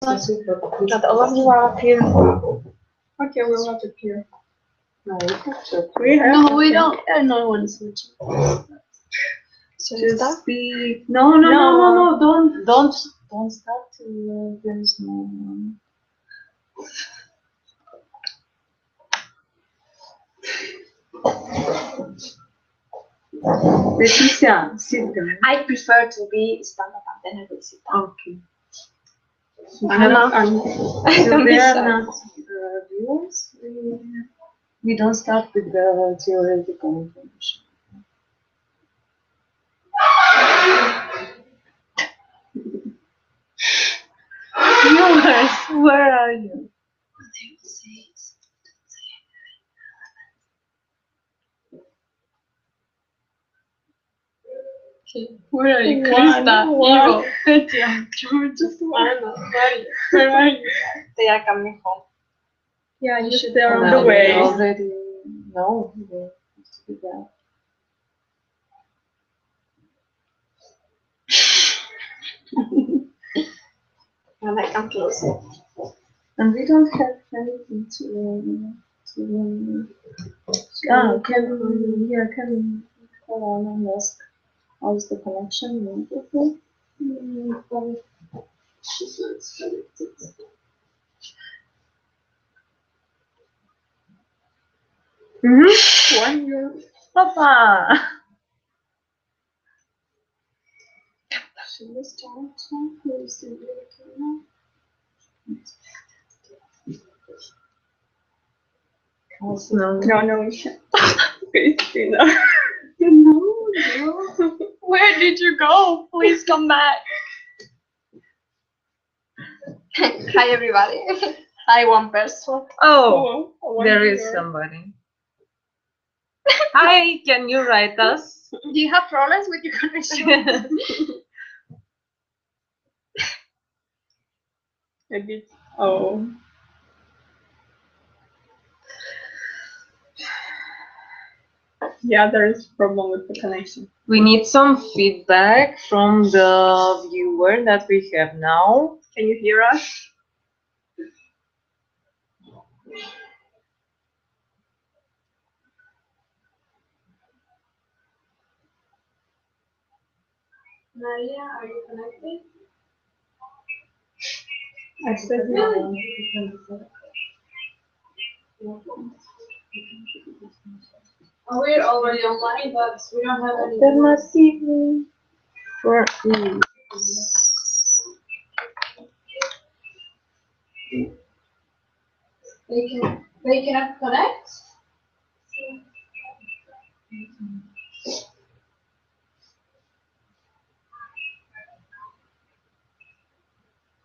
That all of you are up here. Okay, we'll have to appear. No, we have to. No, we don't. No one's switching. Just speak. No. Don't start till there is no one. Leticia, sit down. I prefer to be stand up and then I will sit down. Okay. So there are not viewers. We don't start with the theoretical information. Viewers, where are you? Where are you, Krista, Ivo, Petya, George? Where are you? They are coming home. Yeah, you should. They're on the way. Already know they have to be there. And I come closer. And we don't have anything to can call on and ask how's the connection immediately? She said it's connected. One year. Papa! Should we start? Who is the now? No, we can't. Christina. No. Where did you go? Please come back. Hi, everybody. Hi, one person. Oh, there is somebody. Hi, can you write us? Do you have problems with your connection? A bit. Oh. Yeah, there is a problem with the connection. We need some feedback from the viewer that we have now. Can you hear us? Maria, are you connected? I said no. Oh, we're already online, but we don't have any. Alternativi for They cannot connect?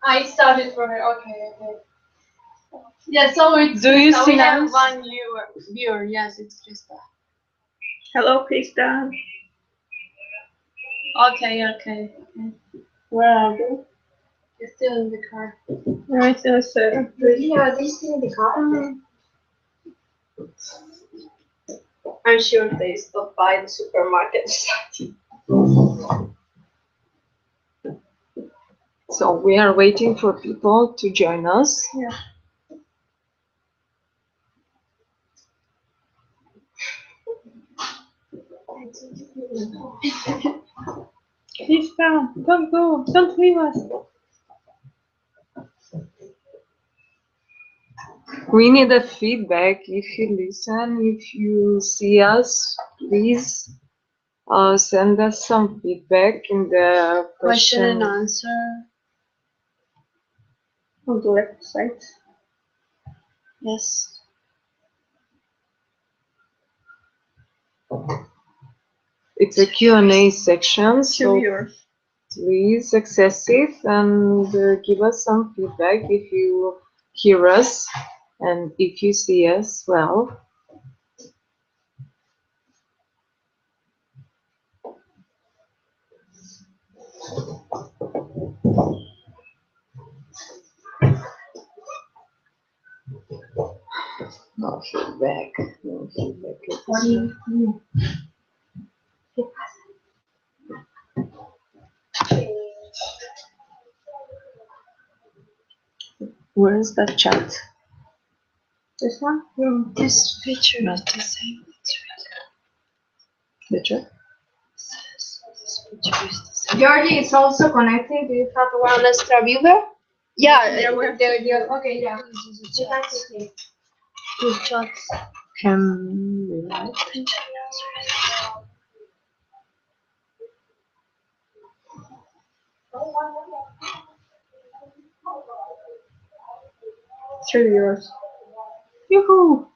I started for her. Okay. Yeah, so it's Do you see we have us? one viewer. Yes, it's Krista. Hello, Krista. Okay. Where are you? You're still in the car. Right, sir. Really? Are they still in the car? I'm sure they stopped by the supermarket. So we are waiting for people to join us. Yeah. Krista, don't go, don't leave us. We need a feedback. If you listen, if you see us, please send us some feedback in the Question and answer. On the website. Yes. It's a Q&A section, so please access it and give us some feedback if you hear us and if you see us well. No feedback. Where is that chat? This one? No. This picture No. is the same. The chat? This picture is the same. Georgie is also connecting. Do you have one extra viewer? Yeah, okay, yeah. Two chats. Can we like? Three viewers. Yoo-hoo!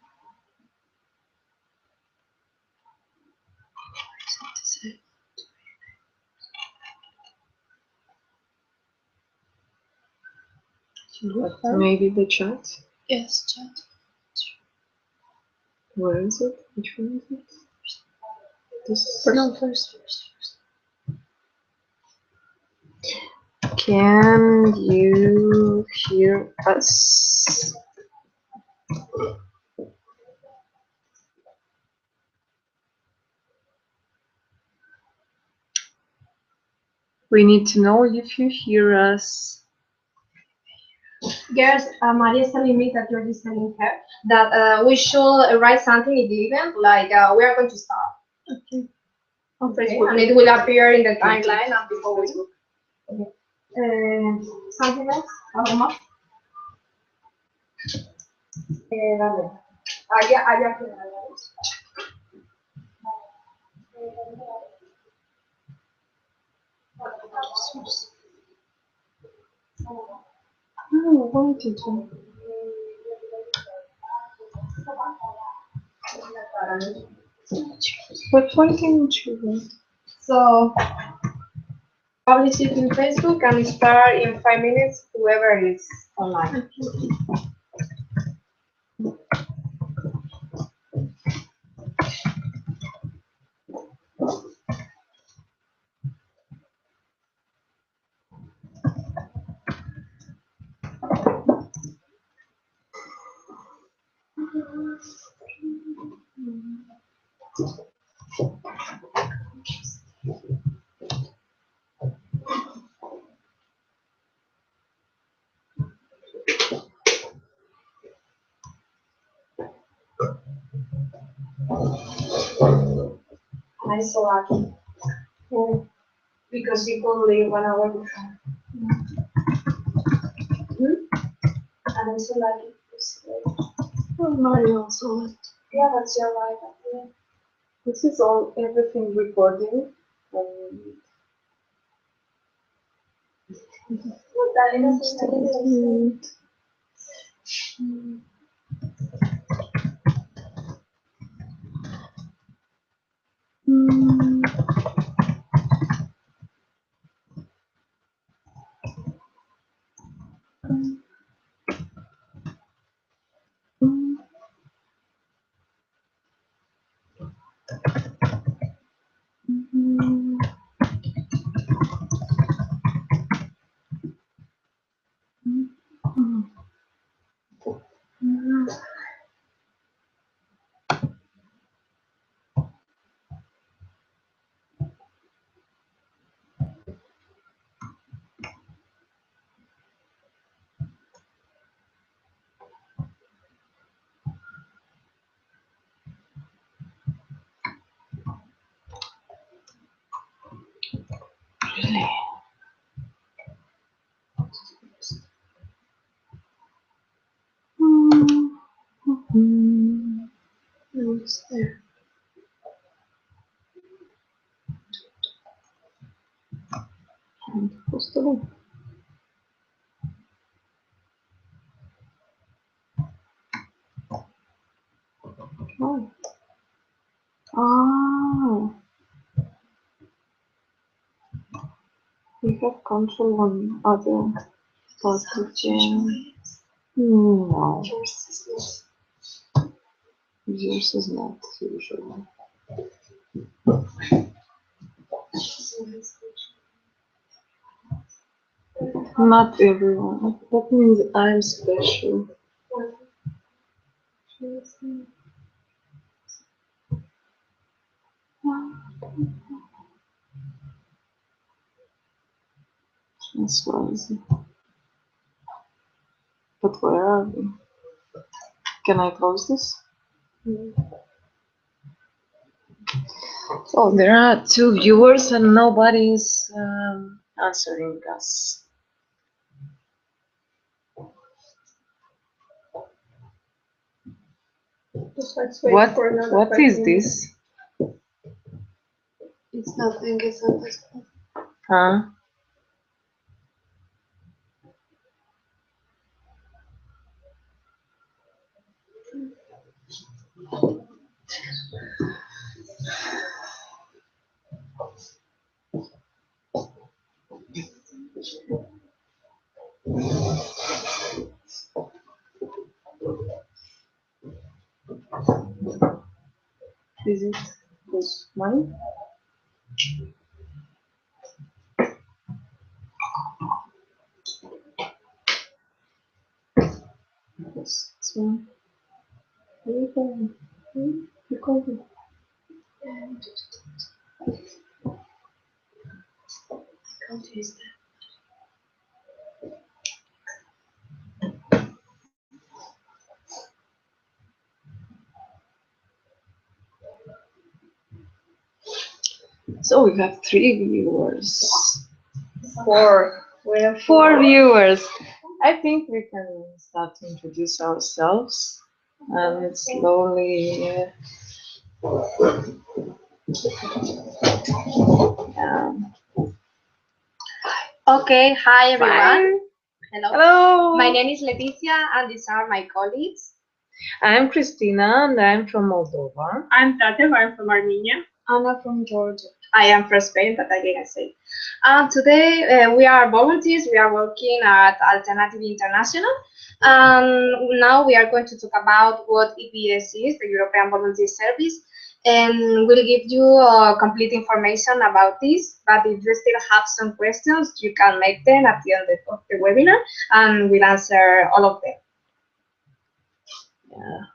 What? Maybe the chat? Yes, chat. Where is it? Which one is it? This. No, first. Can you hear us? We need to know if you hear us. Girls, Maria is telling me that you're just telling her that we should write something in the event, like we are going to start. Okay. On Facebook. And it will appear in the timeline and people will. Okay. Something else? ¿Algo más? Dale. Allá que Oh, why did you? But why didn't you? So, publish it in Facebook and start in 5 minutes, whoever is online. I'm so lucky. Because you could leave 1 hour before. And I'm so lucky. Oh, Mario also. Yeah, that's your right. Yeah. This is all everything recording. Dale, no sé. Really? It's there. Oh. Ah. We have control on other parts of the. No. Yours is not usually. Not everyone. That means I'm special. That's why. But where are we? Can I close this? Oh, there are 2 viewers and nobody is answering us. What is this? It's nothing, it's not. Huh? Is it this mine? This one. So we have 3 viewers. 4. We have 4 viewers. I think we can start to introduce ourselves and slowly. Okay, hi everyone. Hello. Hello. My name is Leticia and these are my colleagues. I'm Christina and I'm from Moldova. I'm Tatev, I'm from Armenia. Anna from Georgia. I am from Spain, but I didn't say. Today we are volunteers. We are working at Alternativi International. Now we are going to talk about what EVS is, the European Volunteer Service, and we'll give you complete information about this. But if you still have some questions, you can make them at the end of the webinar, and we'll answer all of them. Yeah.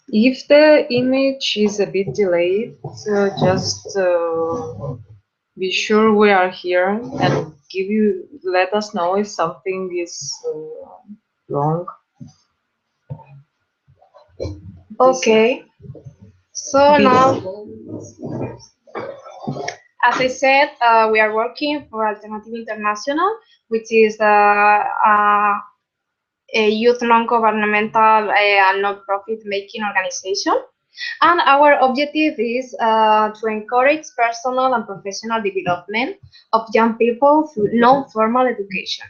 If the image is a bit delayed, just be sure we are here and let us know if something is wrong. Okay. So now, as I said, we are working for Alternativi International, which is a youth non-governmental and non-profit making organization. And our objective is to encourage personal and professional development of young people through non-formal education.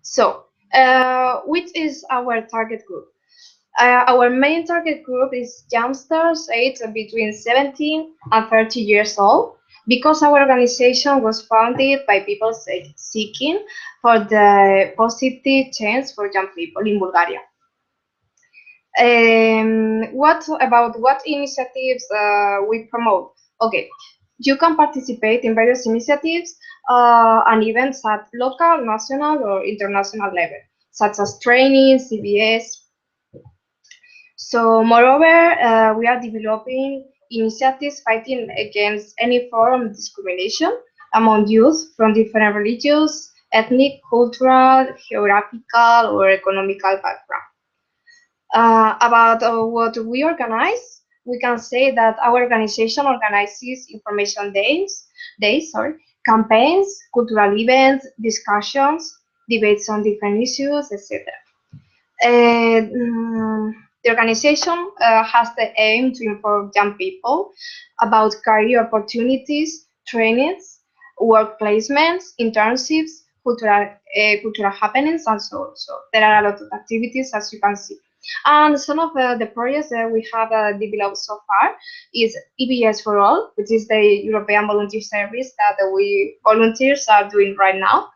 So, which is our target group? Our main target group is youngsters aged between 17 and 30 years old, because our organization was founded by people seeking for the positive change for young people in Bulgaria. What initiatives we promote? Okay, you can participate in various initiatives and events at local, national, or international level, such as training, EVS. So, moreover, we are developing initiatives fighting against any form of discrimination among youth from different religious, ethnic, cultural, geographical, or economical background. About what we organize, we can say that our organization organizes information days, campaigns, cultural events, discussions, debates on different issues, etc. The organization has the aim to inform young people about career opportunities, trainings, work placements, internships, cultural happenings, and so on. So there are a lot of activities, as you can see. And some of the projects that we have developed so far is EVS for All, which is the European Volunteer Service that we volunteers are doing right now.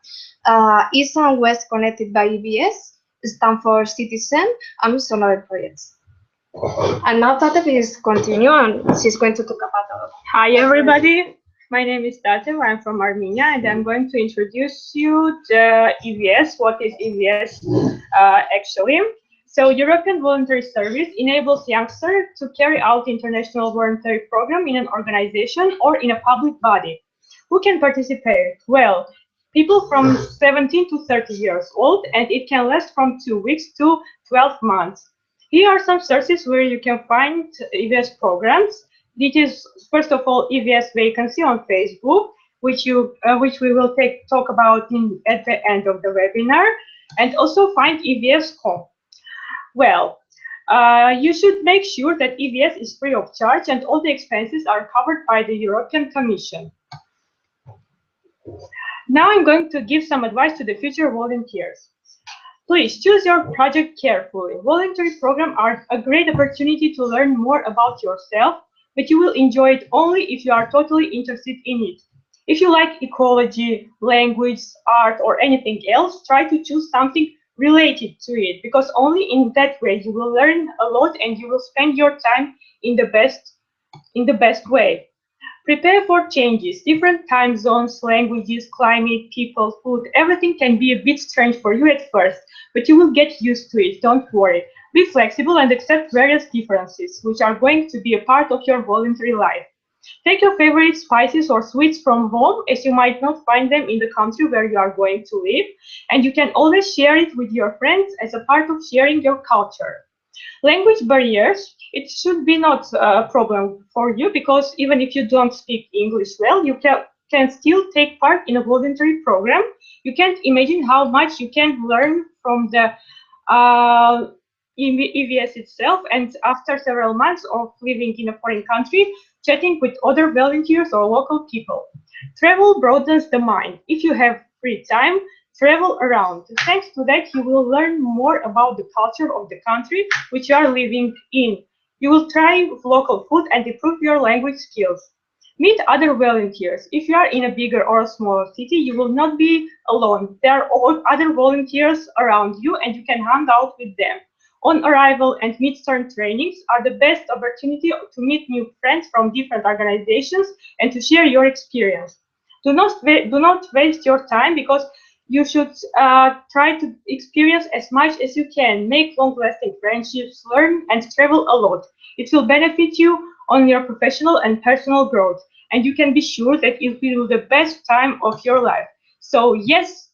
East and West Connected by EVS, stand for Citizen, and some other projects. And now Tatev is continue, and she's going to talk about. Hi everybody, my name is Tatev, I'm from Armenia, and I'm going to introduce you the EVS. What is EVS actually? So European Voluntary Service enables youngsters to carry out international voluntary program in an organization or in a public body. Who can participate? Well, people from 17 to 30 years old, and it can last from 2 weeks to 12 months. Here are some sources where you can find EVS programs. It is, first of all, EVS vacancy on Facebook, which we will talk about at the end of the webinar, and also find EVS.com. Well, you should make sure that EVS is free of charge and all the expenses are covered by the European Commission. Now I'm going to give some advice to the future volunteers. Please choose your project carefully. Voluntary programs are a great opportunity to learn more about yourself, but you will enjoy it only if you are totally interested in it. If you like ecology, language, art, or anything else, try to choose something related to it, because only in that way you will learn a lot and you will spend your time in the best way. Prepare for changes. Different time zones, languages, climate, people, food, everything can be a bit strange for you at first, but you will get used to it, don't worry. Be flexible and accept various differences, which are going to be a part of your voluntary life. Take your favorite spices or sweets from home, as you might not find them in the country where you are going to live, and you can always share it with your friends as a part of sharing your culture. Language barriers, it should be not a problem for you, because even if you don't speak English well, you can still take part in a voluntary program. You can't imagine how much you can learn from the EVS itself, and after several months of living in a foreign country, chatting with other volunteers or local people. Travel broadens the mind. If you have free time, travel around. Thanks to that, you will learn more about the culture of the country which you are living in. You will try local food and improve your language skills. Meet other volunteers. If you are in a bigger or a smaller city, you will not be alone. There are all other volunteers around you and you can hang out with them. On arrival and midterm trainings are the best opportunity to meet new friends from different organizations and to share your experience. Do not waste your time, because you should try to experience as much as you can, make long-lasting friendships, learn and travel a lot. It will benefit you on your professional and personal growth, and you can be sure that it will be the best time of your life. So yes,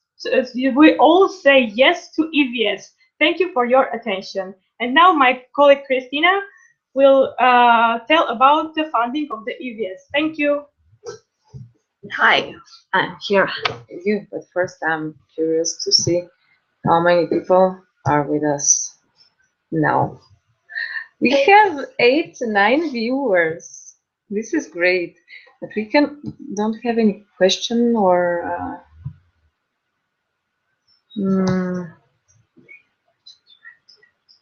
we all say yes to EVS. Thank you for your attention. And now my colleague Christina will tell about the funding of the EVS. Thank you. Hi, I'm here with you, but first I'm curious to see how many people are with us now. We have 8 to 9 viewers. This is great, but we don't have any question or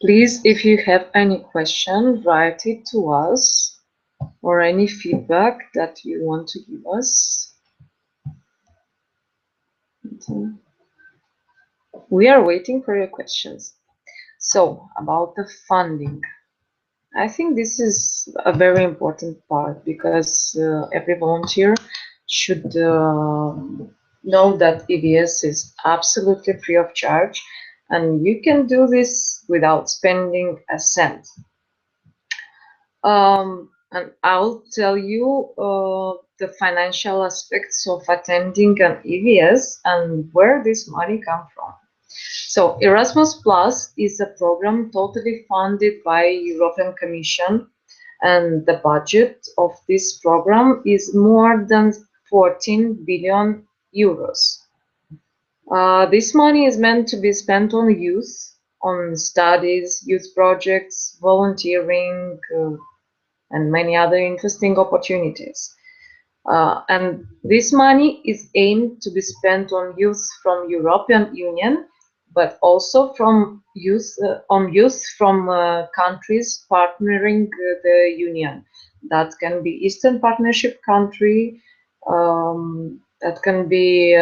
please, if you have any question, write it to us, or any feedback that you want to give us. We are waiting for your questions. So, about the funding. I think this is a very important part, because every volunteer should know that EVS is absolutely free of charge, and you can do this without spending a cent. And I'll tell you the financial aspects of attending an EVS and where this money comes from. So Erasmus Plus is a program totally funded by European Commission, and the budget of this program is more than 14 billion euros. This money is meant to be spent on youth, on studies, youth projects, volunteering, and many other interesting opportunities. And this money is aimed to be spent on youth from European Union, but also from youth from countries partnering the Union. That can be Eastern Partnership country, that can be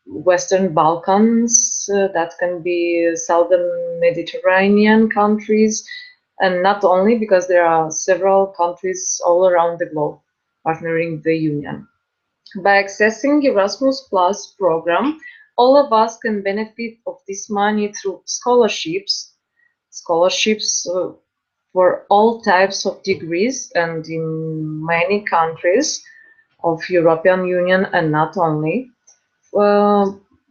Western Balkans, that can be Southern Mediterranean countries, and not only, because there are several countries all around the globe partnering the Union. By accessing Erasmus Plus program, all of us can benefit of this money through scholarships for all types of degrees, and in many countries of European Union and not only.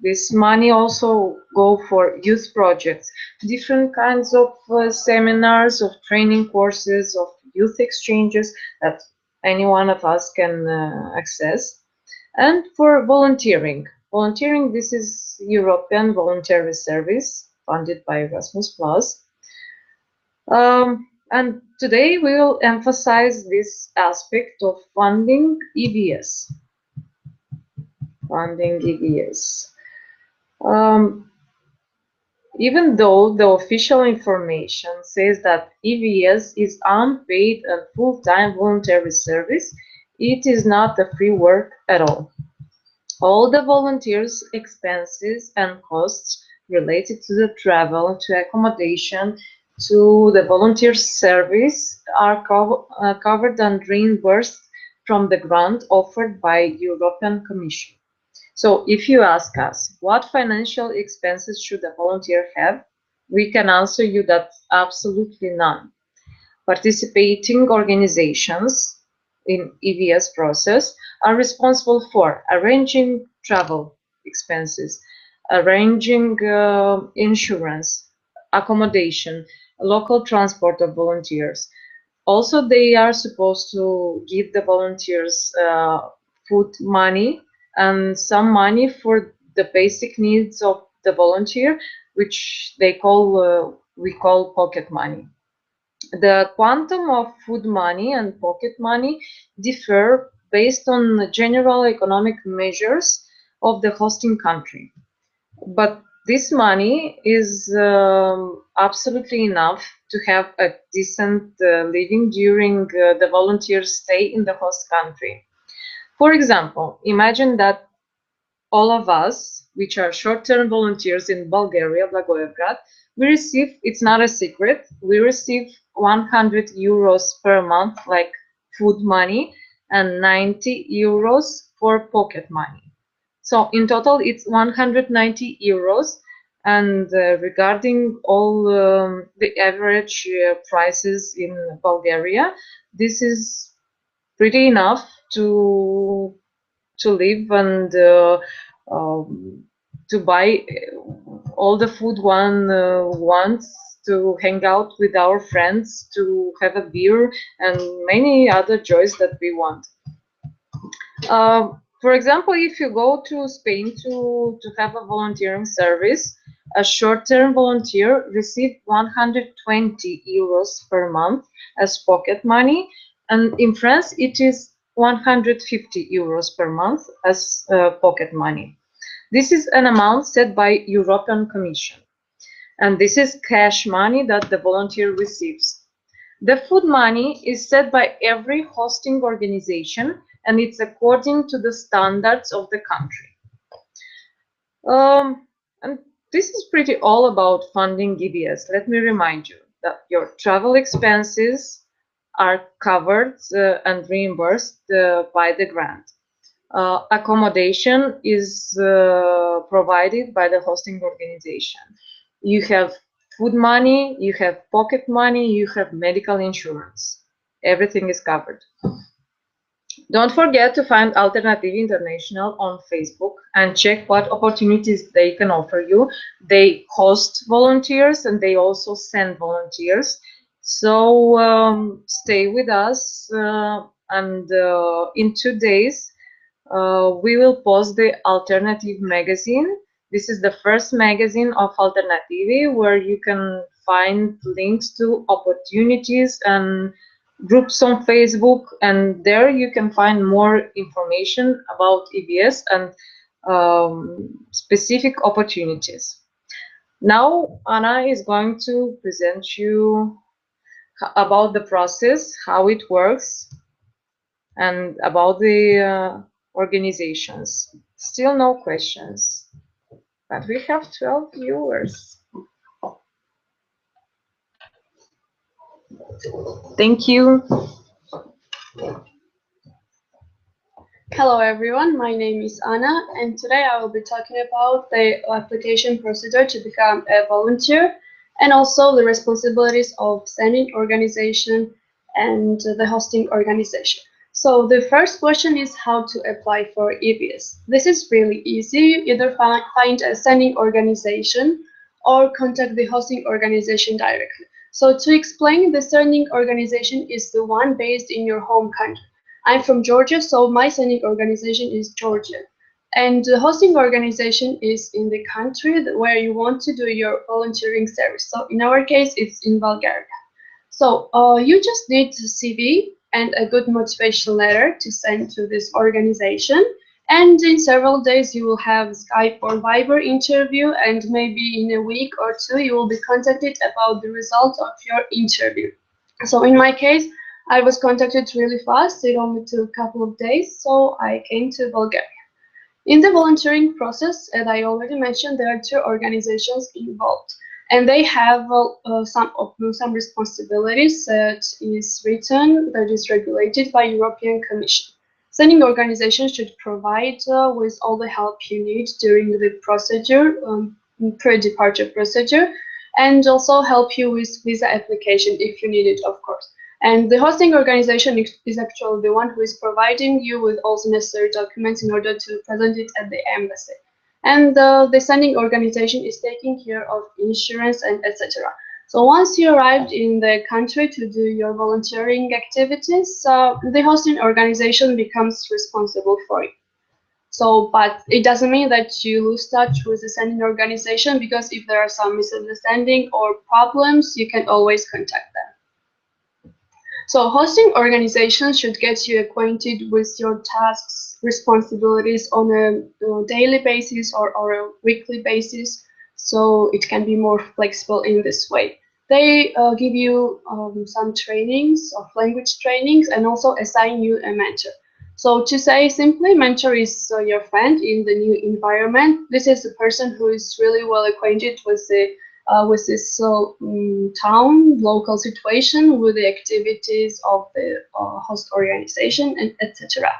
this money also go for youth projects, different kinds of seminars, of training courses, of youth exchanges that any one of us can access, and for volunteering. Volunteering, this is European Voluntary Service funded by Erasmus+. And today we will emphasize this aspect of funding EVS. Funding EVS. Even though the official information says that EVS is unpaid and full-time voluntary service, it is not a free work at all. All the volunteers' expenses and costs related to the travel, to accommodation, to the volunteer service are covered and reimbursed from the grant offered by European Commission. So if you ask us, what financial expenses should a volunteer have? We can answer you that absolutely none. Participating organizations in EVS process are responsible for arranging travel expenses, arranging insurance, accommodation, local transport of volunteers. Also, they are supposed to give the volunteers food money and some money for the basic needs of the volunteer, which we call pocket money. The quantum of food money and pocket money differ based on the general economic measures of the hosting country. But this money is absolutely enough to have a decent living during the volunteer's stay in the host country. For example, imagine that all of us, which are short-term volunteers in Bulgaria, Blagoevgrad, we receive, it's not a secret, we receive 100 euros per month, like food money, and 90 euros for pocket money. So in total, it's 190 euros. And regarding all the average prices in Bulgaria, this is pretty enough to live and to buy all the food one wants, to hang out with our friends, to have a beer, and many other joys that we want. For example, if you go to Spain to have a volunteering service, a short-term volunteer receives 120 euros per month as pocket money, and in France it is 150 euros per month as pocket money. This is an amount set by European Commission, and this is cash money that the volunteer receives. The food money is set by every hosting organization, and it's according to the standards of the country. And this is pretty all about funding EVS. Let me remind you that your travel expenses are covered and reimbursed by the grant. Accommodation is provided by the hosting organization. You have food money, you have pocket money, you have medical insurance. Everything is covered. Don't forget to find Alternativi International on Facebook and check what opportunities they can offer you. They host volunteers and they also send volunteers. So stay with us and in 2 days we will post the Alternative magazine. This is the first magazine of Alternativi where you can find links to opportunities and groups on Facebook, and there you can find more information about EVS and specific opportunities. Now Anna is going to present you about the process, how it works, and about the organizations. Still no questions, but we have 12 viewers. Thank you. Hello everyone, my name is Anna, and today I will be talking about the application procedure to become a volunteer and also the responsibilities of sending organization and the hosting organization. So the first question is how to apply for EVS. This is really easy. You either find a sending organization or contact the hosting organization directly. So to explain, the sending organization is the one based in your home country. I'm from Georgia, so my sending organization is Georgia. And the hosting organization is in the country where you want to do your volunteering service. So in our case, it's in Bulgaria. So you just need a CV and a good motivation letter to send to this organization. And in several days, you will have Skype or Viber interview, and maybe in a week or two, you will be contacted about the result of your interview. So in my case, I was contacted really fast. It only took a couple of days, so I came to Bulgaria. In the volunteering process, as I already mentioned, there are two organizations involved, and they have some responsibilities that is written, that is regulated by European Commission. Sending organizations should provide with all the help you need during the procedure, pre-departure procedure, and also help you with visa application if you need it, of course. And the hosting organization is actually the one who is providing you with all the necessary documents in order to present it at the embassy. And the sending organization is taking care of insurance and etc. So once you arrived in the country to do your volunteering activities, the hosting organization becomes responsible for you. So, but it doesn't mean that you lose touch with the sending organization, because if there are some misunderstanding or problems, you can always contact them. So hosting organizations should get you acquainted with your tasks, responsibilities on a daily basis or a weekly basis, so it can be more flexible in this way. They give you some trainings of language trainings and also assign you a mentor. So to say simply, mentor is your friend in the new environment. This is the person who is really well acquainted with this town, local situation, with the activities of the host organization, and etc.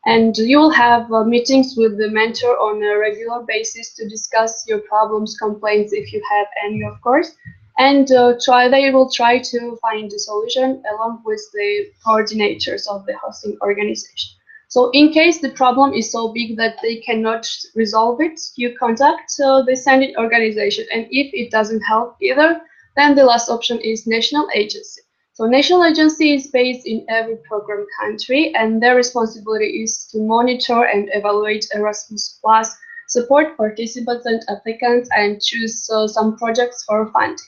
And you will have meetings with the mentor on a regular basis to discuss your problems, complaints, if you have any, of course. And they will try to find a solution along with the coordinators of the hosting organization. So in case the problem is so big that they cannot resolve it, you contact the sending organization. And if it doesn't help either, then the last option is national agency. So national agency is based in every program country, and their responsibility is to monitor and evaluate Erasmus Plus, support participants and applicants, and choose some projects for funding.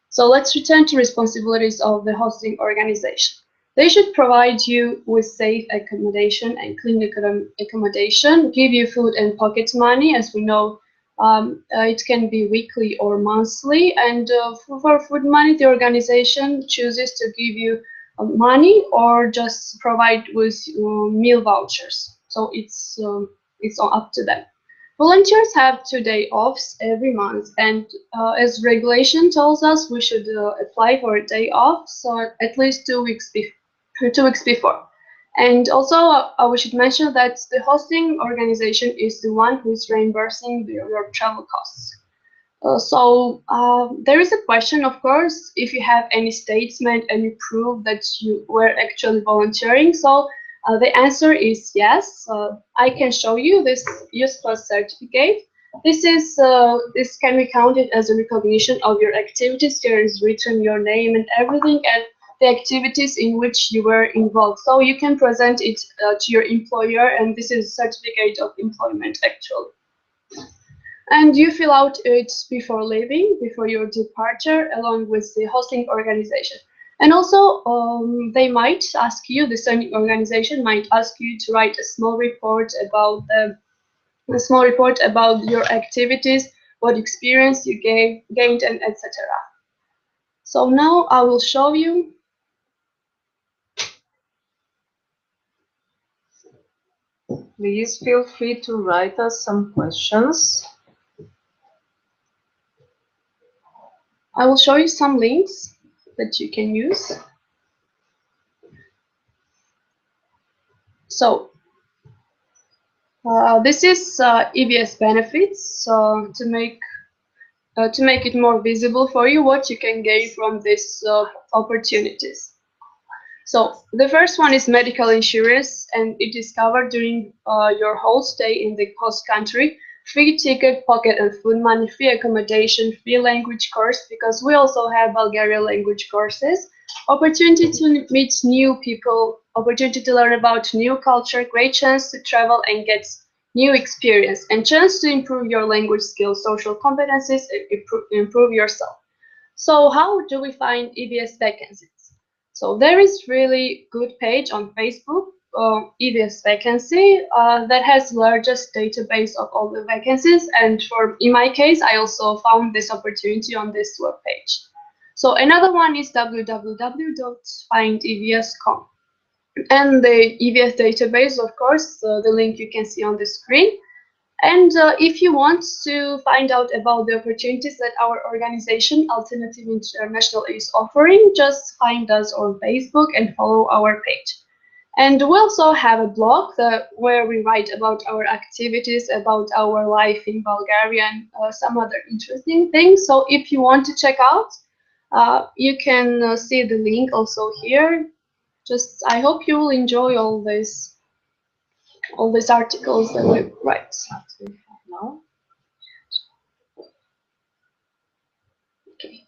So let's return to responsibilities of the hosting organization. They should provide you with safe accommodation and clean accommodation, give you food and pocket money. As we know, it can be weekly or monthly. And for food money, the organization chooses to give you money or just provide with meal vouchers. So it's up to them. Volunteers have 2 days off every month, and as regulation tells us, we should apply for a day off, so at least 2 weeks before. And also, we should mention that the hosting organization is the one who is reimbursing your travel costs. There is a question, of course, if you have any statement, any proof that you were actually volunteering. So the answer is yes. I can show you this Use Plus certificate. This can be counted as a recognition of your activities. Here is written your name and everything, and the activities in which you were involved. So you can present it to your employer, and this is certificate of employment actually. And you fill out it before leaving, before your departure, along with the hosting organization. And also, they might ask you, the sending organization might ask you to write a small report about your activities, what experience you gained, and etc. So now I will show you. Please feel free to write us some questions. I will show you some links that you can use. So this is EVS benefits to make it more visible for you what you can gain from these opportunities. So the first one is medical insurance, and it is covered during your whole stay in the host country. Free ticket, pocket and food money, free accommodation, free language course, because we also have Bulgarian language courses. Opportunity to meet new people, opportunity to learn about new culture, great chance to travel and get new experience, and chance to improve your language skills, social competencies, and improve yourself. So how do we find EVS vacancies? So there is really good page on Facebook, EVS vacancy, that has largest database of all the vacancies. And in my case, I also found this opportunity on this web page. So another one is www.findevs.com. And the EVS database, of course, the link you can see on the screen. And if you want to find out about the opportunities that our organization, Alternativi International, is offering, just find us on Facebook and follow our page. And we also have a blog where we write about our activities, about our life in Bulgaria, and some other interesting things. So if you want to check out, you can see the link also here. Just, I hope you will enjoy all these articles that we write. No? Okay.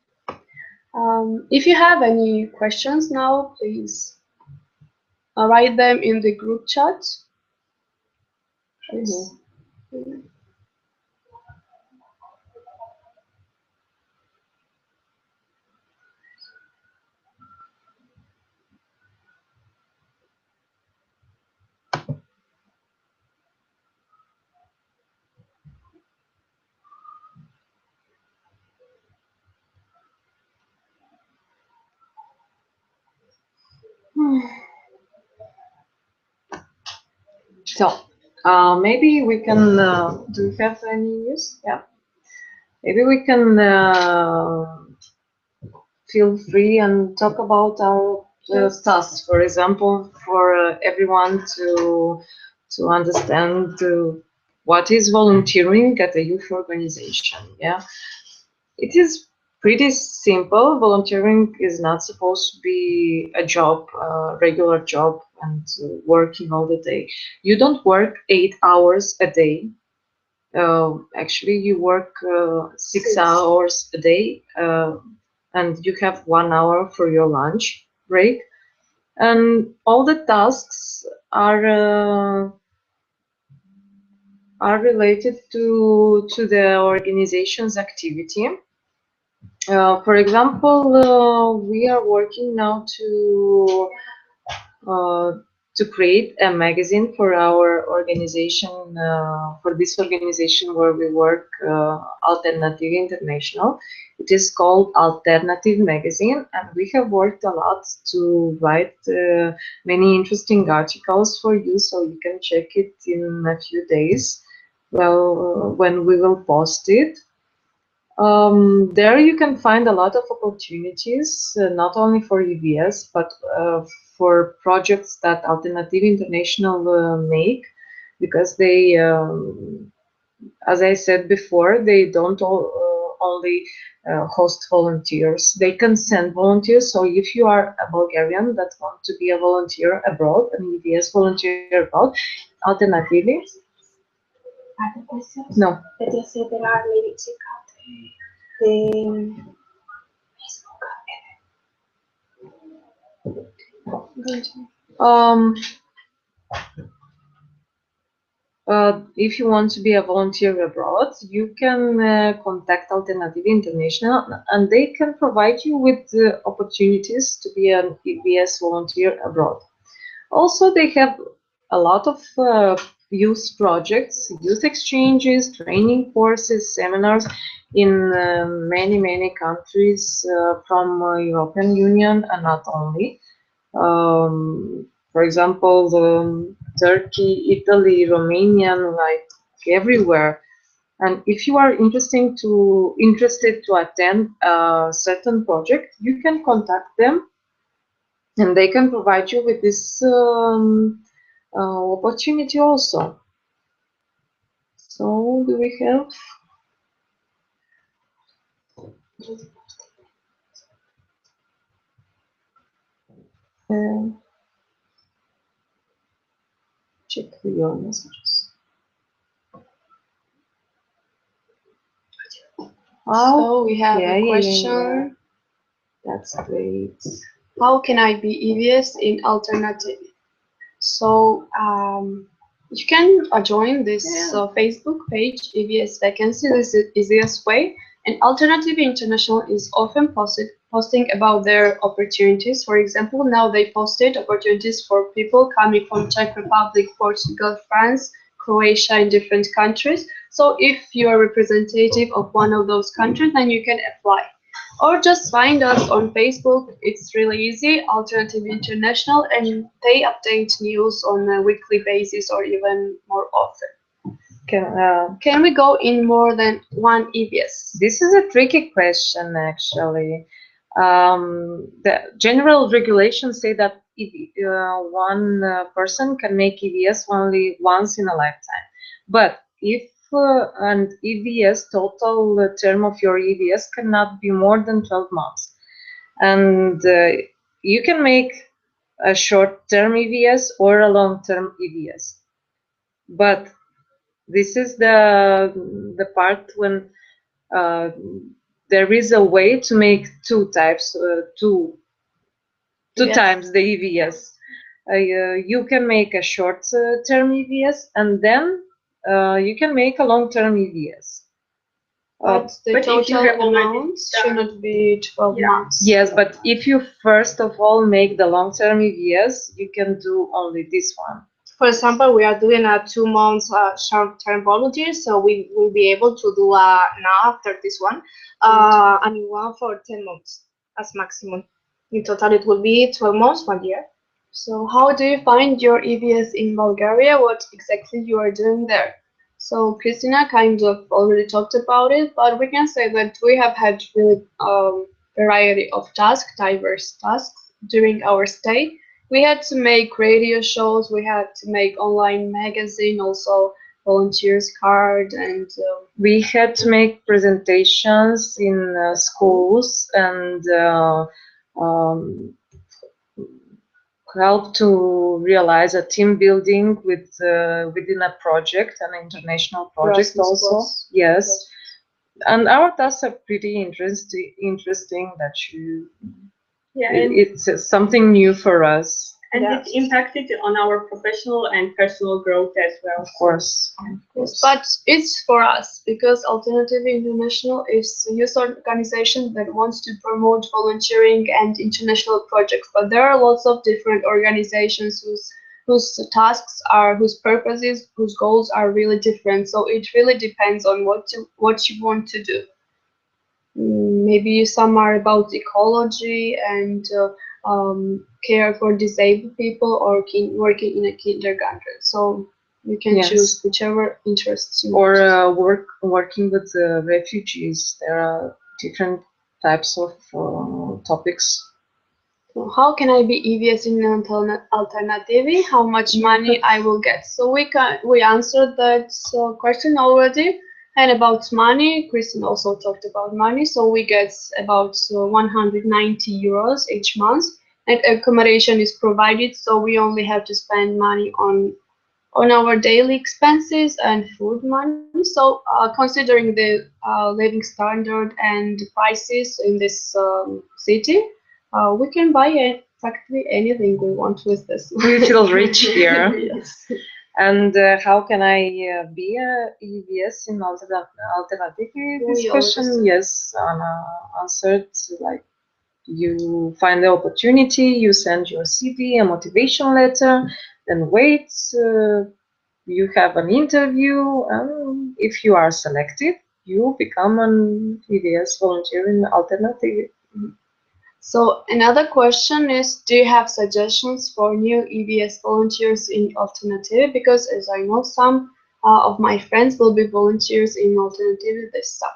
If you have any questions now, please write them in the group chat. Yes. So maybe we can. Do we have any news? Yeah. Maybe we can feel free and talk about our tasks. For example, for everyone to understand what is volunteering at a youth organization. Yeah, it is pretty simple. Volunteering is not supposed to be a job, a regular job, and working all the day. You don't work 8 hours a day. Actually, you work 6 hours a day, and you have 1 hour for your lunch break. And all the tasks are related to the organization's activity. For example, we are working now to create a magazine for our organization, for this organization where we work, Alternativi International. It is called Alternative Magazine, and we have worked a lot to write many interesting articles for you, so you can check it in a few days. Well, when we will post it. There you can find a lot of opportunities, not only for EVS, but for projects that Alternativi International make, because they, as I said before, they don't only host volunteers. They can send volunteers. So if you are a Bulgarian that wants to be a volunteer abroad, an EVS volunteer abroad, Alternativi. No. If you want to be a volunteer abroad, you can contact Alternativi International, and they can provide you with opportunities to be an EVS volunteer abroad. Also, they have a lot of youth projects, youth exchanges, training courses, seminars in many countries from European Union, and not only. For example, Turkey, Italy, Romania, like everywhere. And if you are interested to attend a certain project, you can contact them, and they can provide you with this opportunity also. So, do we have? Check your messages. So we have a question. Yeah. That's great. How can I be EVS in Alternativi? So you can join this Facebook page, EVS Vacancy. This is the easiest way. And Alternativi International is often posting about their opportunities. For example, now they posted opportunities for people coming from Czech Republic, Portugal, France, Croatia, and different countries. So if you are representative of one of those countries, then you can apply. Or just find us on Facebook. It's really easy, Alternativi International, and they update news on a weekly basis or even more often. Can we go in more than one EVS? This is a tricky question, actually. The general regulations say that one person can make EVS only once in a lifetime. But if an EVS, total term of your EVS cannot be more than 12 months. And you can make a short-term EVS or a long-term EVS. But this is the part when there is a way to make two types, two times the EVS. You can make a short-term EVS, and then you can make a long-term EVS. But the total amount should not be 12 months. Yes, but if you first of all make the long-term EVS, you can do only this one. For example, we are doing a 2 months short-term volunteer, so we will be able to do now after this one, a new one for 10 months as maximum. In total, it will be 12 months, 1 year. So how do you find your EVS in Bulgaria? What exactly you are doing there? So Christina kind of already talked about it, but we can say that we have had really variety of tasks, diverse tasks during our stay. We had to make radio shows, we had to make online magazine, also volunteers card, and we had to make presentations in schools and help to realize a team building with within a project, an international project ERASMUS also. Plus. Yes. And our tasks are pretty interesting that you it's something new for us. And it impacted on our professional and personal growth as well. Of course. Yes, but it's for us because Alternativi International is a youth organization that wants to promote volunteering and international projects. But there are lots of different organizations whose tasks are, whose purposes, whose goals are really different. So it really depends on what you want to do. Maybe some are about ecology and care for disabled people, or working in a kindergarten. So you can choose whichever interests you. Or working with refugees. There are different types of topics. So how can I be EVS in Alternativi? How much money I will get? So we answered that question already. And about money, Kristen also talked about money. So we get about 190 euros each month, and accommodation is provided. So we only have to spend money on our daily expenses and food money. So considering the living standard and prices in this city, we can buy practically anything we want with this. We feel rich here. Yes. And how can I be a EVS in Alternativi? This question, yes, Anna answered. Like, you find the opportunity, you send your CV, a motivation letter, then wait. You have an interview, and if you are selected, you become an EVS volunteer in Alternativi. So another question is, do you have suggestions for new EVS volunteers in Alternativi? Because as I know, some of my friends will be volunteers in Alternativi this summer.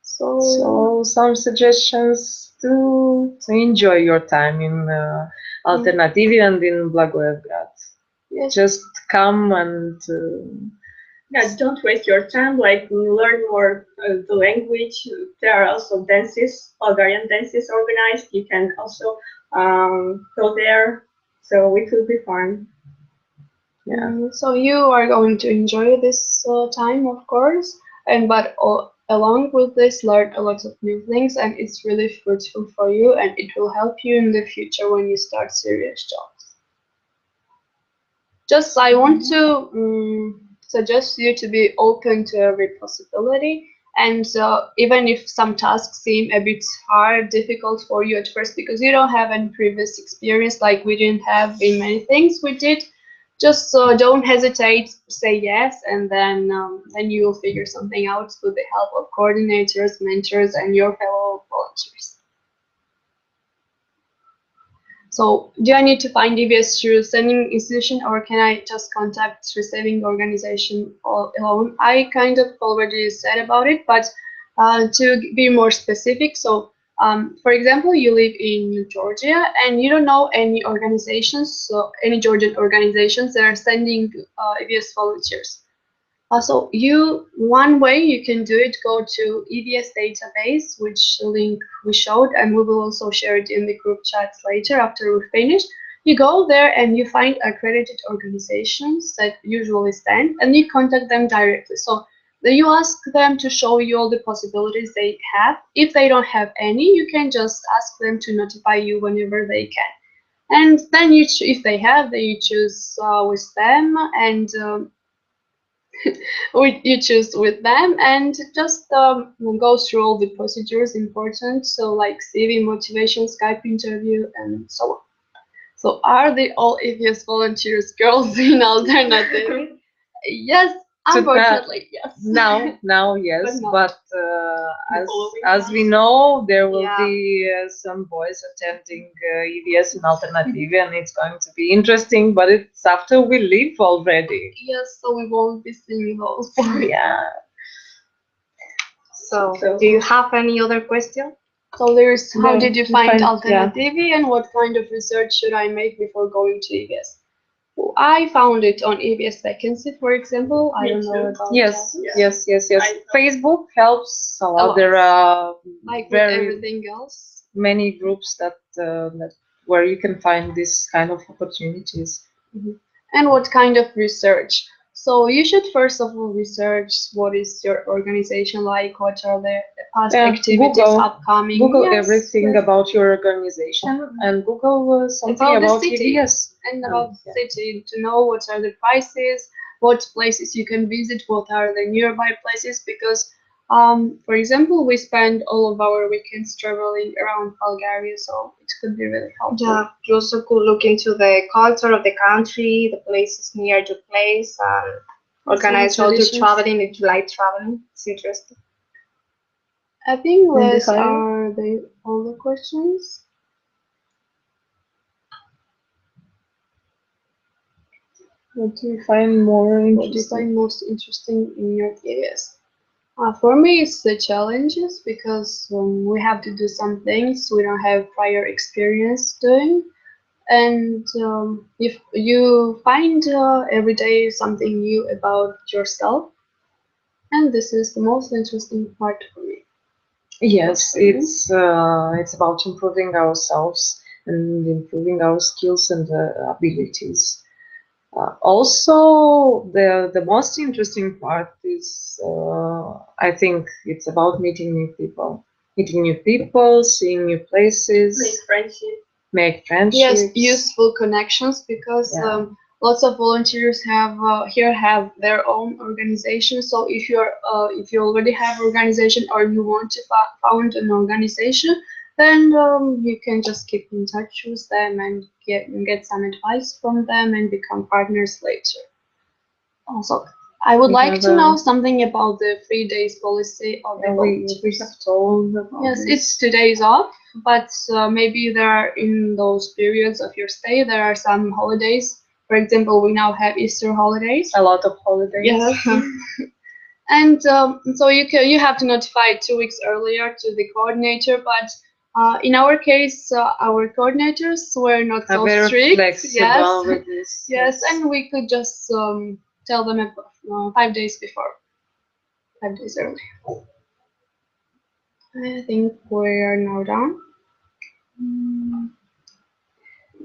So some suggestions to enjoy your time in Alternativi and in Blagoevgrad. Yes. Just come and don't waste your time. Like, learn more the language. There are also dances, Bulgarian dances organized. You can also go there. So it will be fun. Yeah. So you are going to enjoy this time, of course, and but along with this, learn a lot of new things, and it's really fruitful for you, and it will help you in the future when you start serious jobs. Just I want to suggest you to be open to every possibility, and even if some tasks seem a bit hard, difficult for you at first because you don't have any previous experience, like we didn't have in many things we did, just don't hesitate, say yes, and then you will figure something out with the help of coordinators, mentors, and your fellow volunteers. So do I need to find EVS through sending institution, or can I just contact receiving organization all alone? I kind of already said about it, but to be more specific, so for example, you live in Georgia and you don't know any organizations, so any Georgian organizations that are sending EVS volunteers. So one way you can do it, go to EVS database, which link we showed, and we will also share it in the group chats later after we finish. You go there and you find accredited organizations that usually stand, and you contact them directly. So then you ask them to show you all the possibilities they have. If they don't have any, you can just ask them to notify you whenever they can. And then if they have, then you choose with them, and you choose with them, and just go through all the procedures important, so like CV, motivation, Skype interview, and so on. So are they all EVS volunteers girls in Alternative? Yes, unfortunately, yes. Now, yes, But but as we know, there will be some boys attending EVS in Alternativi, and it's going to be interesting. But it's after we leave already. Yes, so we won't be seeing those. Yeah. So, do you have any other question? So there's how No, did you find Alternativi, and what kind of research should I make before going to EVS? I found it on EVS vacancy, for example. I don't know about Yes. I- Facebook helps a lot. lot. There are like with very everything else. many groups that where you can find this kind of opportunities. And what kind of research? So you should first of all research what is your organization like, what are the past activities upcoming. Google Yes, everything about your organization, and Google something about the city EVS. and about the city, to know what are the prices, what places you can visit, what are the nearby places, because for example, we spend all of our weekends traveling around Bulgaria, so it could be really helpful. Yeah, you also could look into the culture of the country, the places near your place, and organize all your traveling if you like traveling. It's interesting. I think those are all the questions. What do you find more interesting? What do you find most interesting in your areas? For me, it's the challenges, because we have to do some things we don't have prior experience doing, and if you find every day something new about yourself, and this is the most interesting part for me. Yes, it's about improving ourselves and improving our skills and abilities. Also, the most interesting part is, I think, it's about meeting new people, seeing new places, make friendships. Yes, useful connections, because lots of volunteers have their own organization. So if you already have organization, or you want to found an organization, then you can just keep in touch with them and get some advice from them and become partners later. Also, I would like to know something about the 3 days policy of the volunteers. We have told about Yes, this. it's 2 days off, but maybe there are, in those periods of your stay, there are some holidays. For example, we now have Easter holidays. A lot of holidays. Yes. And so you have to notify 2 weeks earlier to the coordinator, but in our case, our coordinators were not so very strict. flexible with this. Yes, and we could just tell them 5 days before, 5 days early. I think we are now done.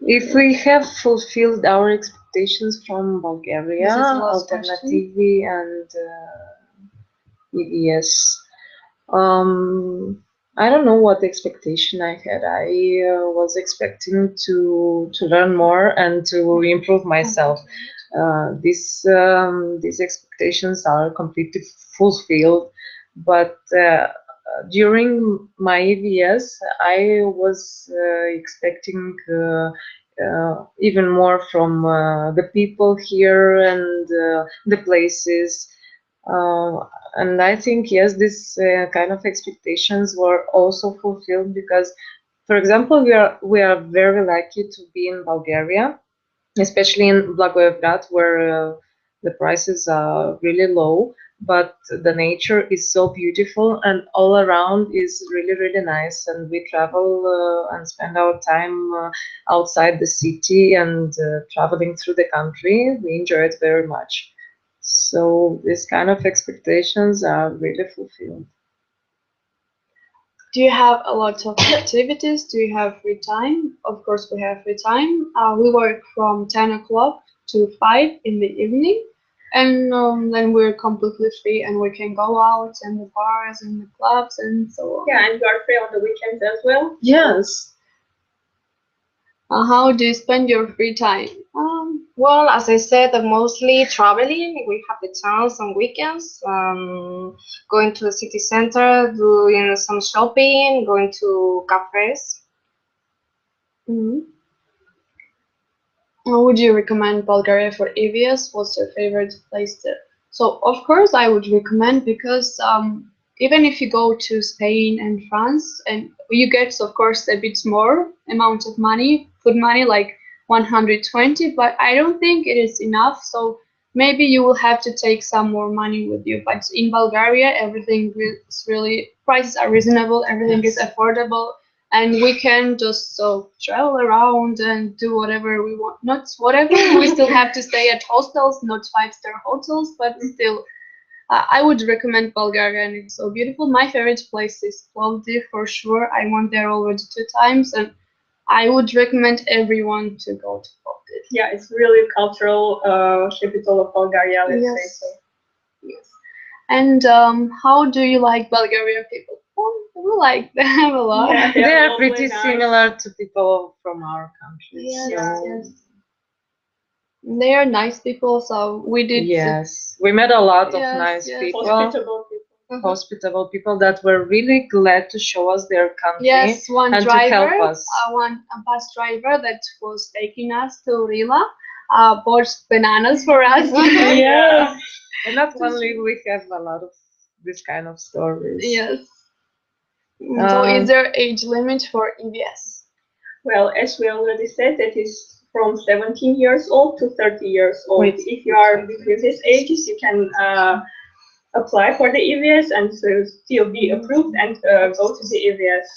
If we have fulfilled our expectations from Bulgaria, This is the last Alternativi and EVS, I don't know what expectation I had. I was expecting to learn more and to improve myself. These expectations are completely fulfilled, but during my EVS, I was expecting even more from the people here and the places. And I think, yes, this kind of expectations were also fulfilled because, for example, we are very lucky to be in Bulgaria, especially in Blagoevgrad, where the prices are really low, but the nature is so beautiful and all around is really, really nice. And we travel and spend our time outside the city and traveling through the country. We enjoy it very much. So these kind of expectations are really fulfilled. Do you have a lot of activities? Do you have free time? Of course, we have free time. We work from 10 o'clock to 5 in the evening, and then we're completely free and we can go out in the bars and the clubs and so on. Yeah, and you are free on the weekends as well. Yes. How do you spend your free time? Well, as I said, mostly traveling. We have the chance on weekends, going to the city center, doing some shopping, going to cafes. Would you recommend Bulgaria for EVS? What's your favorite place there? So, of course, I would recommend because even if you go to Spain and France, and you get, of course, a bit more amount of money, food money, like 120, but I don't think it is enough. So maybe you will have to take some more money with you. But in Bulgaria, everything is really, prices are reasonable, everything is affordable, and we can just travel around and do whatever we want. Not whatever, we still have to stay at hostels, not 5-star hotels, but still. I would recommend Bulgaria, and it's so beautiful. My favorite place is Plovdiv for sure. I went there already 2 times, and I would recommend everyone to go to Plovdiv. Yeah, it's really cultural capital of Bulgaria, let's say Yes. so. Yes. And how do you like Bulgarian people? Well, we like them a lot. Yeah, They are lovely, pretty nice. similar to people from our country. Yes, So yes. They are nice people, so we did. yes, we met a lot of Yes, nice yes. people, Hospitable people. hospitable people that were really glad to show us their country Yes, one and driver, to help us. a bus driver that was taking us to Rila, bought bananas for us. Yeah. And not only we have a lot of this kind of stories. Yes. So, is there age limit for EVS? Well, as we already said, that is from 17 years old to 30 years old. Wait, if you are between these ages, you can apply for the EVS and still be approved and go to the EVS.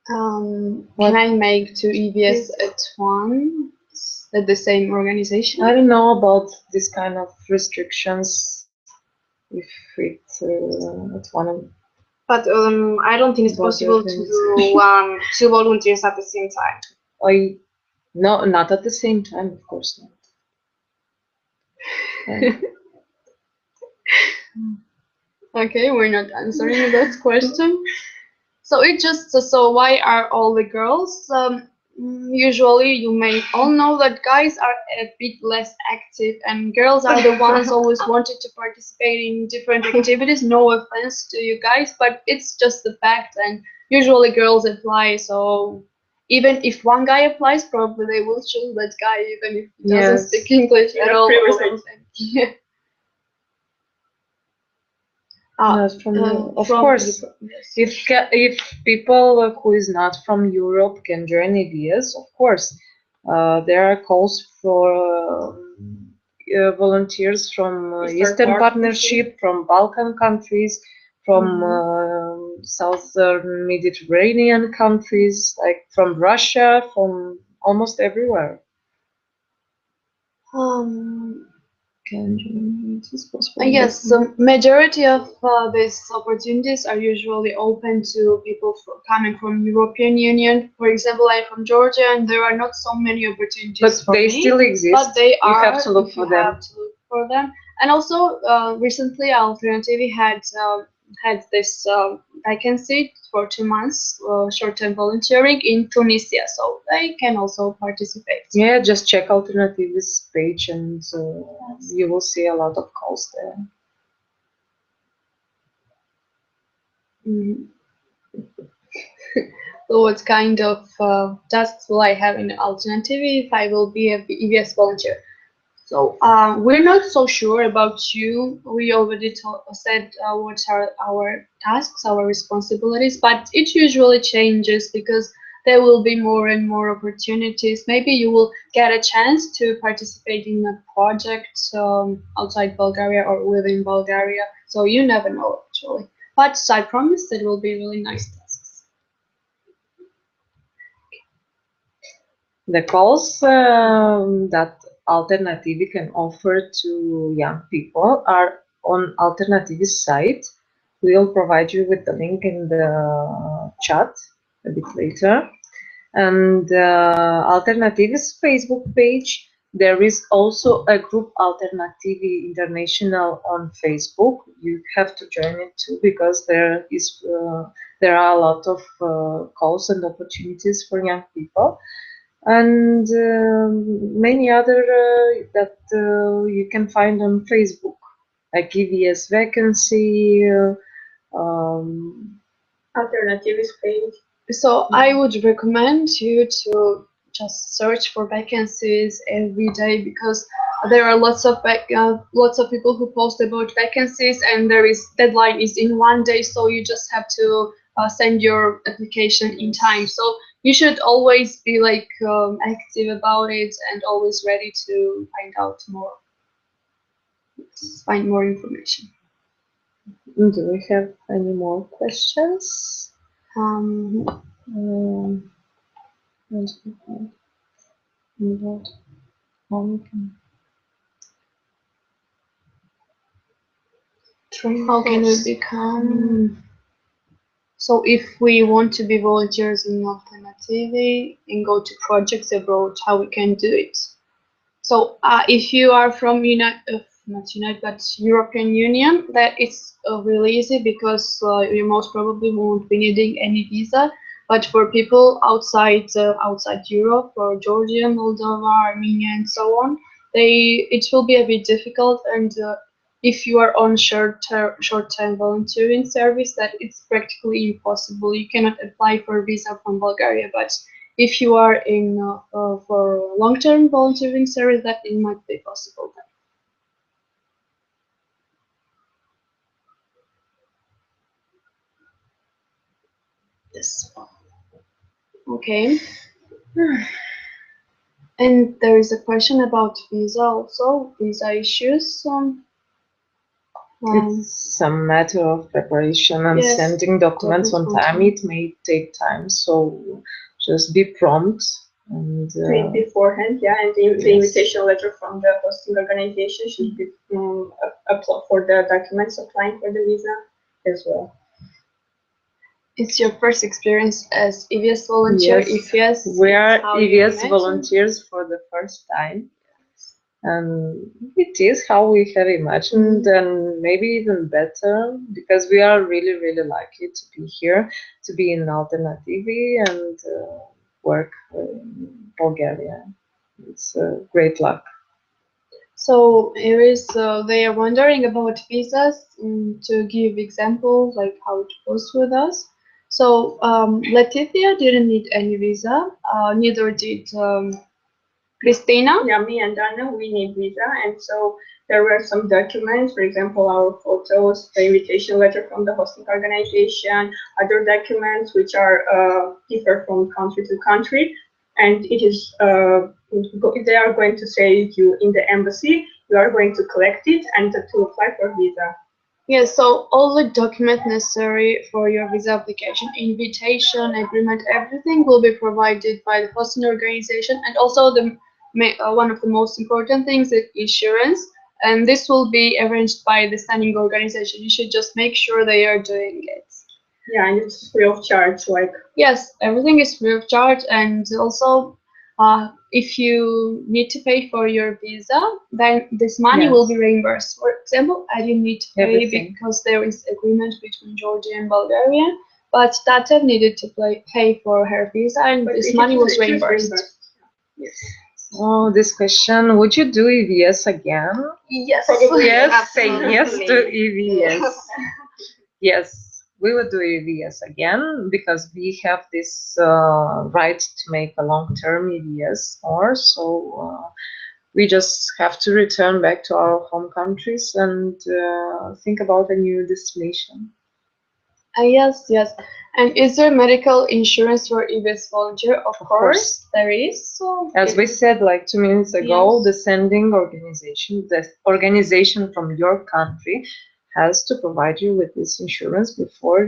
Can I make 2 EVS at once at the same organization? I don't know about this kind of restrictions. If it's one of But I don't think it's possible to do 2 volunteers at the same time. No, not at the same time, of course not. Okay, we're not answering that question. So it just so why are all the girls? Usually, you may all know that guys are a bit less active, and girls are the ones always wanted to participate in different activities. No offense to you guys, but it's just the fact. And usually, girls apply. So even if one guy applies, probably they will choose that guy, even if he doesn't speak English at all. Yeah. Yes, of course. If people who is not from Europe can join EVS, of course, there are calls for volunteers from Eastern Partnership, from Balkan countries, from Southern Mediterranean countries, like from Russia, from almost everywhere. Yes, the majority of these opportunities are usually open to people coming from European Union. For example, I'm from Georgia, and there are not so many opportunities But for they me, still exist. but they You are. have to look if for you them. have to look for them. And also, recently, Alternativi had this vacancy for 2 months, short-term volunteering in Tunisia, so they can also participate. Yeah, just check Alternativi's page and you will see a lot of calls there. So what kind of tasks will I have in Alternativi if I will be a EVS volunteer? So we're not so sure about you. We already said what are our tasks, our responsibilities, but it usually changes because there will be more and more opportunities. Maybe you will get a chance to participate in a project outside Bulgaria or within Bulgaria. So you never know actually. But I promise it will be really nice tasks. The calls that Alternativi can offer to young people are on Alternativi's site. We'll provide you with the link in the chat a bit later. And Alternativi's Facebook page, there is also a group Alternativi International on Facebook. You have to join it too because there are a lot of calls and opportunities for young people. And many other that you can find on Facebook, like EVS vacancy, Alternatives page. So I would recommend you to just search for vacancies every day because there are lots of people who post about vacancies, and deadline is in 1 day, so you just have to send your application in time. So you should always be like active about it and always ready to find out more, find more information. Do we have any more questions? How can we become? So if we want to be volunteers in Alternativi and go to projects abroad, how we can do it? So if you are from European Union, that is really easy because you most probably won't be needing any visa. But for people outside Europe, or Georgia, Moldova, Armenia, and so on, it will be a bit difficult. And if you are on short-term volunteering service, that it's practically impossible. You cannot apply for a visa from Bulgaria, but if you are in for long-term volunteering service, that it might be possible then. Yes. Okay. And there is a question about visa also, visa issues. It's a matter of preparation and Yes, sending documents on time. It may take time, so just be prompt and beforehand, yeah. And the invitation letter from the hosting organization should be for the documents applying for the visa as well. It's your first experience as EVS volunteer? Yes, if yes, we are EVS imagine? volunteers for the first time. And it is how we have imagined, and maybe even better, because we are really, really lucky to be here, to be in Alternativi and work in Bulgaria. It's great luck. So they are wondering about visas. To give examples like how it goes with us. So Latvia didn't need any visa, neither did Christina. Yeah, me and Anna, we need visa, and so there were some documents, for example, our photos, the invitation letter from the hosting organization, other documents which are differ from country to country, and it is they are going to say you in the embassy, you are going to collect it and to apply for visa. Yes, so all the documents necessary for your visa application, invitation, agreement, everything will be provided by the hosting organization, and also one of the most important things is insurance. and this will be arranged by the standing organization. You should just make sure they are doing it. Yeah, and it's free of charge, like. Yes, everything is free of charge, and also if you need to pay for your visa, then this money will be reimbursed. For example, I didn't need to pay because there is agreement between Georgia and Bulgaria, but Tata needed to pay for her visa, and this money was reimbursed. Yes. Oh, this question, would you do EVS again? Yes. Yes, say yes to EVS. Yes, we would do EVS again because we have this right to make a long-term EVS more. So we just have to return back to our home countries and think about a new destination. Yes, yes. And is there medical insurance for EVS volunteer? Of course, there is. So as we said like 2 minutes ago, the sending organization, the organization from your country, has to provide you with this insurance before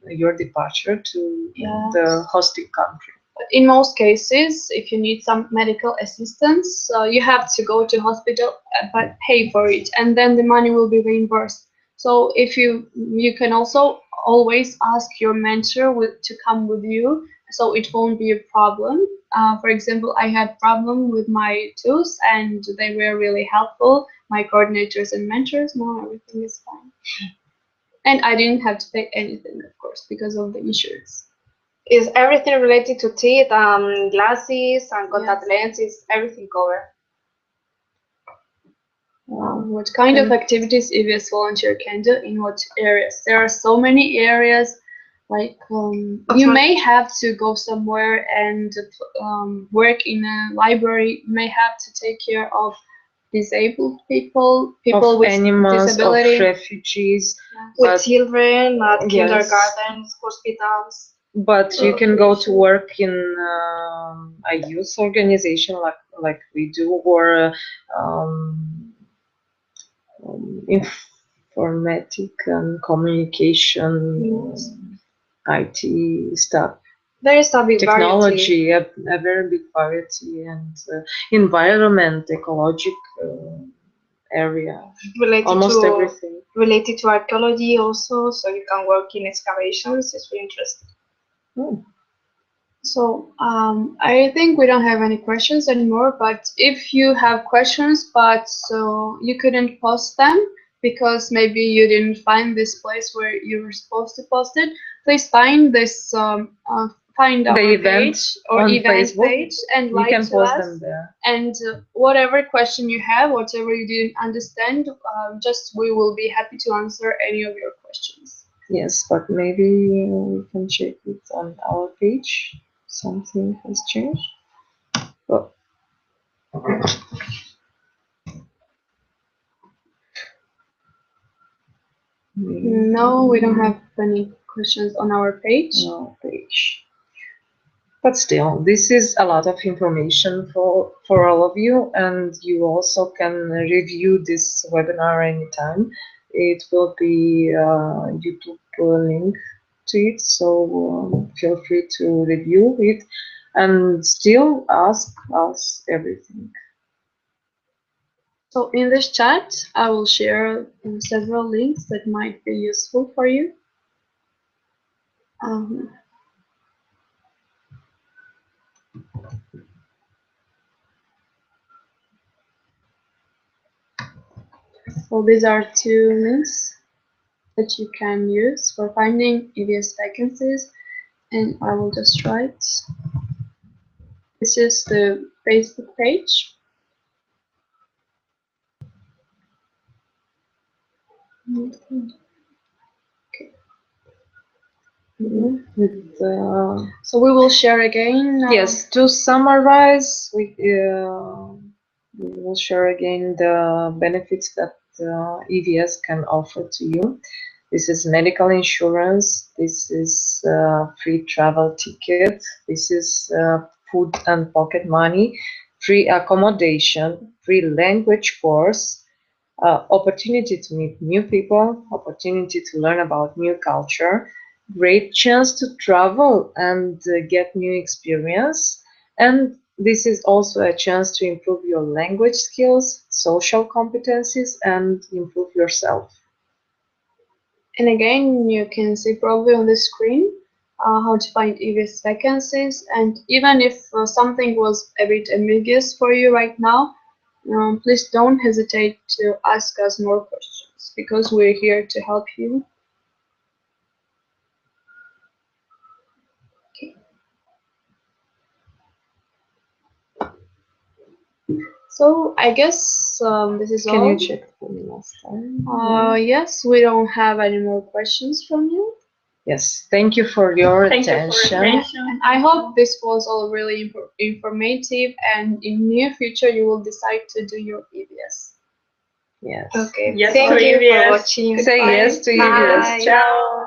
your departure to the hosting country. But in most cases, if you need some medical assistance, you have to go to hospital but pay for it, and then the money will be reimbursed. So if you can also always ask your mentor to come with you, so it won't be a problem. For example, I had problem with my tools, and they were really helpful. My coordinators and mentors, now everything is fine. And I didn't have to pay anything, of course, because of the insurance. Is everything related to teeth, glasses and contact lenses, everything covered? What kind of activities EVS volunteer can do in what areas? There are so many areas, like you may have to go somewhere and work in a library. You may have to take care of disabled people, people with animals, disability, of refugees, with children at kindergartens, hospitals. But you can go to work in a youth organization like we do, or informatic and communication, IT stuff. There is a big technology, variety. a very big variety, and environment, ecologic area, everything. Related to archaeology also, so you can work in excavations. It's really interesting. So I think we don't have any questions anymore, but if you have questions but you couldn't post them because maybe you didn't find this place where you were supposed to post it, please find this find our event page or event Facebook page and you like can to post us. them there. And whatever question you have, whatever you didn't understand, just we will be happy to answer any of your questions. Yes, but maybe we can check it on our page. Something has changed. Oh. No, we don't have any questions on our page. No page. But still, this is a lot of information for all of you, and you also can review this webinar anytime. It will be a YouTube link to it, so feel free to review it and still ask us everything. So in this chat, I will share several links that might be useful for you. So these are 2 links that you can use for finding EVS vacancies, and I will just write. This is the Facebook page. Okay. So we will share again. Yes, to summarize, we will share again the benefits that EVS can offer to you. This is medical insurance, this is free travel ticket, this is food and pocket money, free accommodation, free language course, opportunity to meet new people, opportunity to learn about new culture, great chance to travel and get new experience, and this is also a chance to improve your language skills, social competencies, and improve yourself. And again, you can see probably on the screen how to find EVS vacancies. And even if something was a bit ambiguous for you right now, please don't hesitate to ask us more questions because we're here to help you. Okay. So I guess this is all. Can you check for me last time? Yes, we don't have any more questions from you. Yes, thank you for your attention. And I hope this was all really informative, and in near future you will decide to do your EVS. Yes. Okay. Yes, Thank to you for EVS. watching. Say yes to EVS. Bye. Ciao.